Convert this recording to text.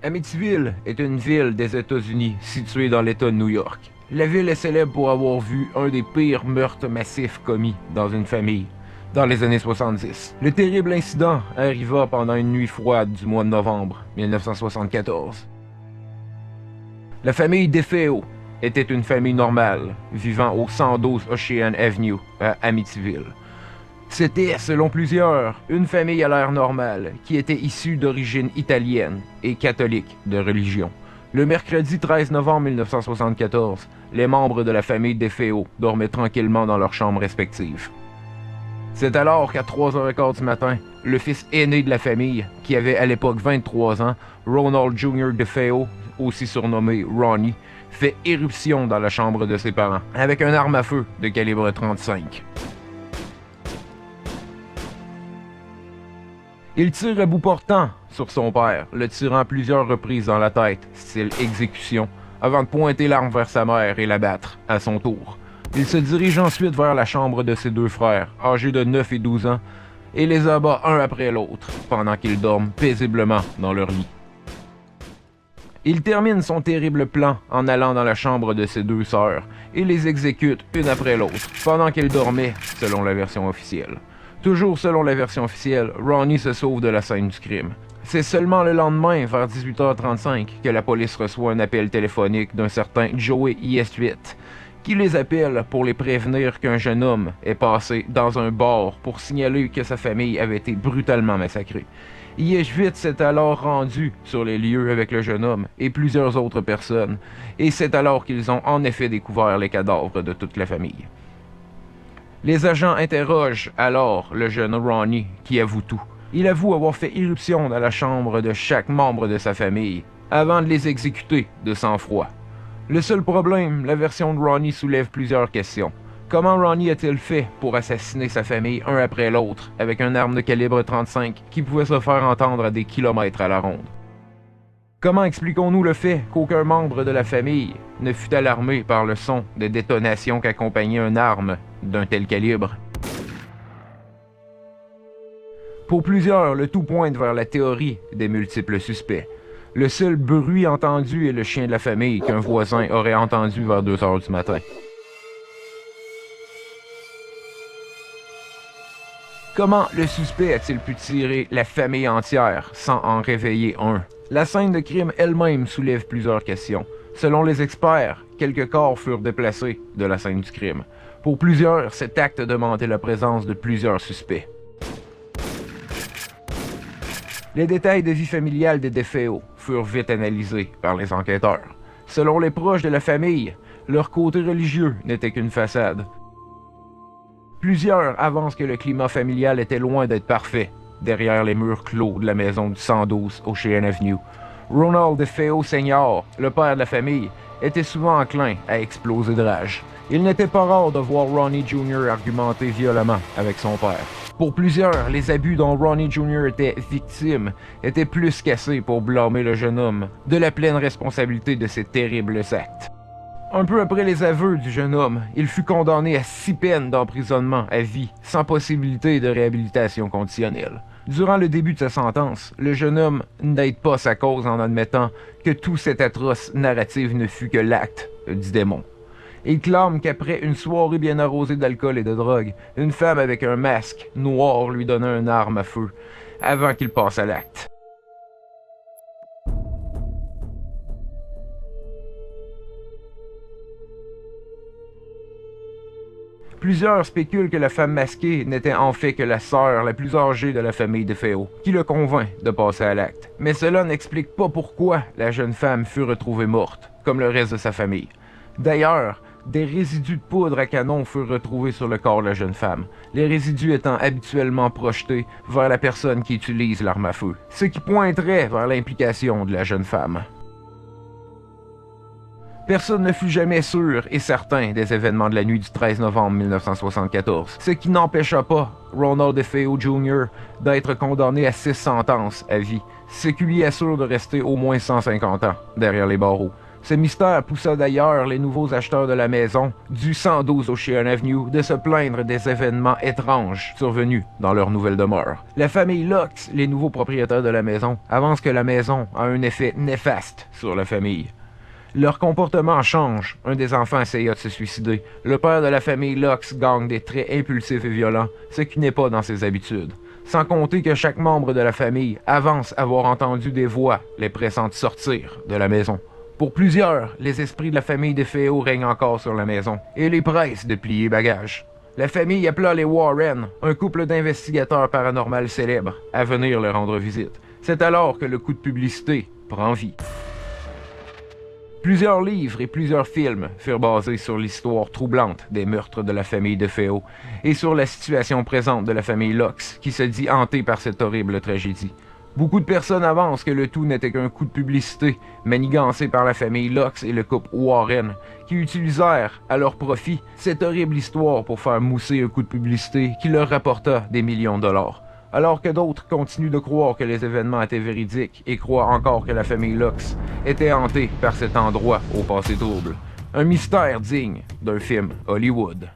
Amityville est une ville des États-Unis située dans l'État de New York. La ville est célèbre pour avoir vu un des pires meurtres massifs commis dans une famille dans les années 70. Le terrible incident arriva pendant une nuit froide du mois de novembre 1974. La famille DeFeo était une famille normale, vivant au 112 Ocean Avenue à Amityville. C'était, selon plusieurs, une famille à l'air normale, qui était issue d'origine italienne et catholique de religion. Le mercredi 13 novembre 1974, les membres de la famille DeFeo dormaient tranquillement dans leurs chambres respectives. C'est alors qu'à 3h15 du matin, le fils aîné de la famille, qui avait à l'époque 23 ans, Ronald Jr. DeFeo, aussi surnommé Ronnie, fait éruption dans la chambre de ses parents, avec une arme à feu de calibre 35. Il tire à bout portant sur son père, le tirant à plusieurs reprises dans la tête, style exécution, avant de pointer l'arme vers sa mère et l'abattre à son tour. Il se dirige ensuite vers la chambre de ses deux frères, âgés de 9 et 12 ans, et les abat un après l'autre, pendant qu'ils dorment paisiblement dans leur lit. Il termine son terrible plan en allant dans la chambre de ses deux sœurs, et les exécute une après l'autre, pendant qu'elles dormaient, selon la version officielle. Toujours selon la version officielle, Ronnie se sauve de la scène du crime. C'est seulement le lendemain, vers 18h35, que la police reçoit un appel téléphonique d'un certain Joey Yestwit, qui les appelle pour les prévenir qu'un jeune homme est passé dans un bar pour signaler que sa famille avait été brutalement massacrée. Yestwit s'est alors rendu sur les lieux avec le jeune homme et plusieurs autres personnes, et c'est alors qu'ils ont en effet découvert les cadavres de toute la famille. Les agents interrogent alors le jeune Ronnie, qui avoue tout. Il avoue avoir fait irruption dans la chambre de chaque membre de sa famille, avant de les exécuter de sang-froid. Le seul problème, la version de Ronnie soulève plusieurs questions. Comment Ronnie a-t-il fait pour assassiner sa famille un après l'autre, avec une arme de calibre 35 qui pouvait se faire entendre à des kilomètres à la ronde? Comment expliquons-nous le fait qu'aucun membre de la famille ne fut alarmé par le son de détonation qu'accompagnait une arme d'un tel calibre? Pour plusieurs, le tout pointe vers la théorie des multiples suspects. Le seul bruit entendu est le chien de la famille qu'un voisin aurait entendu vers 2h du matin. Comment le suspect a-t-il pu tirer la famille entière sans en réveiller un? La scène de crime elle-même soulève plusieurs questions. Selon les experts, quelques corps furent déplacés de la scène du crime. Pour plusieurs, cet acte demandait la présence de plusieurs suspects. Les détails de vie familiale des DeFeo furent vite analysés par les enquêteurs. Selon les proches de la famille, leur côté religieux n'était qu'une façade. Plusieurs avancent que le climat familial était loin d'être parfait, derrière les murs clos de la maison du 112 Ocean Avenue. Ronald DeFeo Sr., le père de la famille, était souvent enclin à exploser de rage. Il n'était pas rare de voir Ronnie Jr. argumenter violemment avec son père. Pour plusieurs, les abus dont Ronnie Jr. était victime étaient plus qu'assez pour blâmer le jeune homme de la pleine responsabilité de ces terribles actes. Un peu après les aveux du jeune homme, il fut condamné à 6 peines d'emprisonnement à vie, sans possibilité de réhabilitation conditionnelle. Durant le début de sa sentence, le jeune homme n'aide pas sa cause en admettant que tout cet atroce narratif ne fut que l'acte du démon. Il clame qu'après une soirée bien arrosée d'alcool et de drogue, une femme avec un masque noir lui donna une arme à feu avant qu'il passe à l'acte. Plusieurs spéculent que la femme masquée n'était en fait que la sœur la plus âgée de la famille DeFeo, qui le convainc de passer à l'acte. Mais cela n'explique pas pourquoi la jeune femme fut retrouvée morte, comme le reste de sa famille. D'ailleurs, des résidus de poudre à canon furent retrouvés sur le corps de la jeune femme, les résidus étant habituellement projetés vers la personne qui utilise l'arme à feu, ce qui pointerait vers l'implication de la jeune femme. Personne ne fut jamais sûr et certain des événements de la nuit du 13 novembre 1974, ce qui n'empêcha pas Ronald DeFeo Jr. d'être condamné à 6 sentences à vie, ce qui lui assure de rester au moins 150 ans derrière les barreaux. Ce mystère poussa d'ailleurs les nouveaux acheteurs de la maison, du 112 Ocean Avenue, de se plaindre des événements étranges survenus dans leur nouvelle demeure. La famille Lux, les nouveaux propriétaires de la maison, avance que la maison a un effet néfaste sur la famille. Leur comportement change. Un des enfants essaya de se suicider. Le père de la famille Lux gagne des traits impulsifs et violents, ce qui n'est pas dans ses habitudes. Sans compter que chaque membre de la famille avance avoir entendu des voix les pressant de sortir de la maison. Pour plusieurs, les esprits de la famille de Féo règnent encore sur la maison et les pressent de plier bagages. La famille appela les Warren, un couple d'investigateurs paranormaux célèbres, à venir leur rendre visite. C'est alors que le coup de publicité prend vie. Plusieurs livres et plusieurs films furent basés sur l'histoire troublante des meurtres de la famille de Féo et sur la situation présente de la famille Lux, qui se dit hantée par cette horrible tragédie. Beaucoup de personnes avancent que le tout n'était qu'un coup de publicité manigancé par la famille Lux et le couple Warren, qui utilisèrent à leur profit cette horrible histoire pour faire mousser un coup de publicité qui leur rapporta des millions de dollars. Alors que d'autres continuent de croire que les événements étaient véridiques et croient encore que la famille Lux était hantée par cet endroit au passé trouble. Un mystère digne d'un film Hollywood.